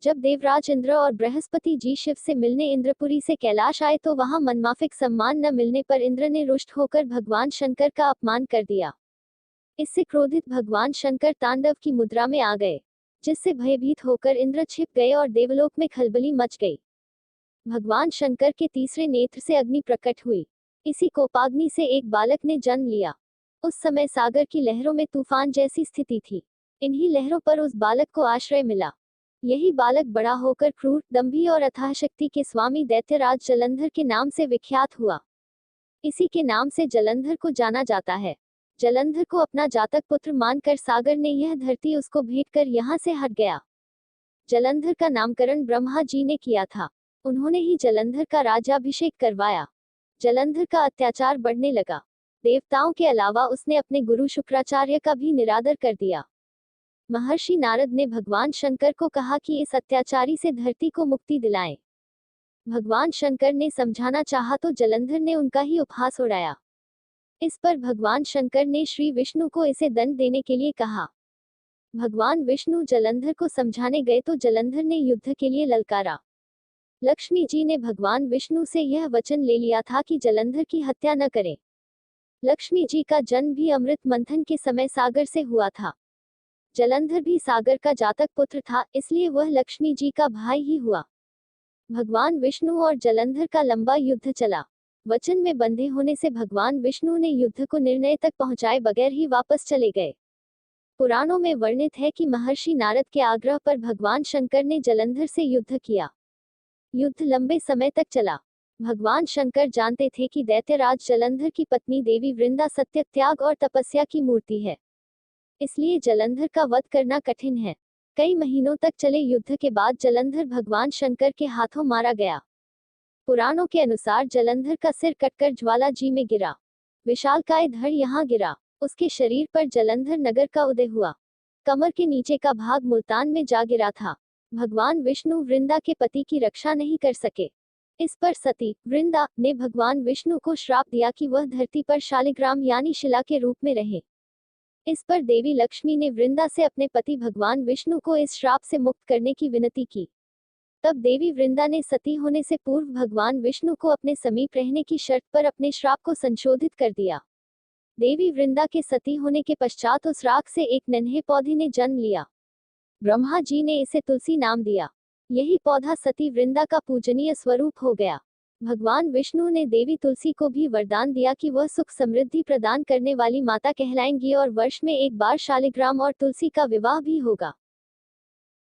जब देवराज इंद्र और बृहस्पति जी शिव से मिलने इंद्रपुरी से कैलाश आए तो वहां मनमाफिक सम्मान न मिलने पर इंद्र ने रुष्ट होकर भगवान शंकर का अपमान कर दिया। इससे क्रोधित भगवान शंकर तांडव की मुद्रा में आ गए, जिससे भयभीत होकर इंद्र छिप गए और देवलोक में खलबली मच गई। भगवान शंकर के तीसरे नेत्र से अग्नि प्रकट हुई। इसी कोपाग्नि से एक बालक ने जन्म लिया। उस समय सागर की लहरों में तूफान जैसी स्थिति थी। इन्हीं लहरों पर उस बालक को आश्रय मिला। यही बालक बड़ा होकर क्रूर, दंभी और अथाह शक्ति के स्वामी दैत्यराज जलंधर के नाम से विख्यात हुआ। इसी के नाम से जलंधर को जाना जाता है। जलंधर को अपना जातक पुत्र मानकर सागर ने यह धरती उसको भेंट कर यहाँ से हट गया। जलंधर का नामकरण ब्रह्मा जी ने किया था। उन्होंने ही जलंधर का राज्याभिषेक करवाया। जलंधर का अत्याचार बढ़ने लगा। देवताओं के अलावा उसने अपने गुरु शुक्राचार्य का भी निरादर कर दिया। महर्षि नारद ने भगवान शंकर को कहा कि इस अत्याचारी से धरती को मुक्ति दिलाएं। भगवान शंकर ने समझाना चाहा तो जलंधर ने उनका ही उपहास उड़ाया। इस पर भगवान शंकर ने श्री विष्णु को इसे दंड देने के लिए कहा। भगवान विष्णु जलंधर को समझाने गए तो जलंधर ने युद्ध के लिए ललकारा। लक्ष्मी जी ने भगवान विष्णु से यह वचन ले लिया था कि जलंधर की हत्या न करें। लक्ष्मी जी का जन्म भी अमृत मंथन के समय सागर से हुआ था। जलंधर भी सागर का जातक पुत्र था, इसलिए वह लक्ष्मी जी का भाई ही हुआ। भगवान विष्णु और जलंधर का लंबा युद्ध चला। वचन में बंधे होने से भगवान विष्णु ने युद्ध को निर्णय तक पहुंचाए बगैर ही वापस चले गए। पुराणों में वर्णित है कि महर्षि नारद के आग्रह पर भगवान शंकर ने जलंधर से युद्ध किया। युद्ध लंबे समय तक चला। भगवान शंकर जानते थे कि दैत्यराज जलंधर की पत्नी देवी वृंदा सत्य, त्याग और तपस्या की मूर्ति है, इसलिए जलंधर का वध करना कठिन है। कई महीनों तक चले युद्ध के बाद जलंधर भगवान शंकर के हाथों मारा गया। पुराणों के अनुसार जलंधर का सिर कटकर ज्वाला जी में गिरा। विशालकाय धड़ यहाँ गिरा। उसके शरीर पर जलंधर नगर का उदय हुआ। कमर के नीचे का भाग मुल्तान में जा गिरा था। भगवान विष्णु वृंदा के पति की रक्षा नहीं कर सके। इस पर सती वृंदा ने भगवान विष्णु को श्राप दिया कि वह धरती पर शालिग्राम यानी शिला के रूप में रहे। इस पर देवी लक्ष्मी ने वृंदा से अपने पति भगवान विष्णु को इस श्राप से मुक्त करने की विनती की। तब देवी वृंदा ने सती होने से पूर्व भगवान विष्णु को अपने समीप रहने की शर्त पर अपने श्राप को संशोधित कर दिया। देवी वृंदा के सती होने के पश्चात उस राख से एक नन्हे पौधे ने जन्म लिया। ब्रह्मा जी ने इसे तुलसी नाम दिया। यही पौधा सती वृंदा का पूजनीय स्वरूप हो गया। भगवान विष्णु ने देवी तुलसी को भी वरदान दिया कि वह सुख समृद्धि प्रदान करने वाली माता कहलाएंगी और वर्ष में एक बार शालिग्राम और तुलसी का विवाह भी होगा।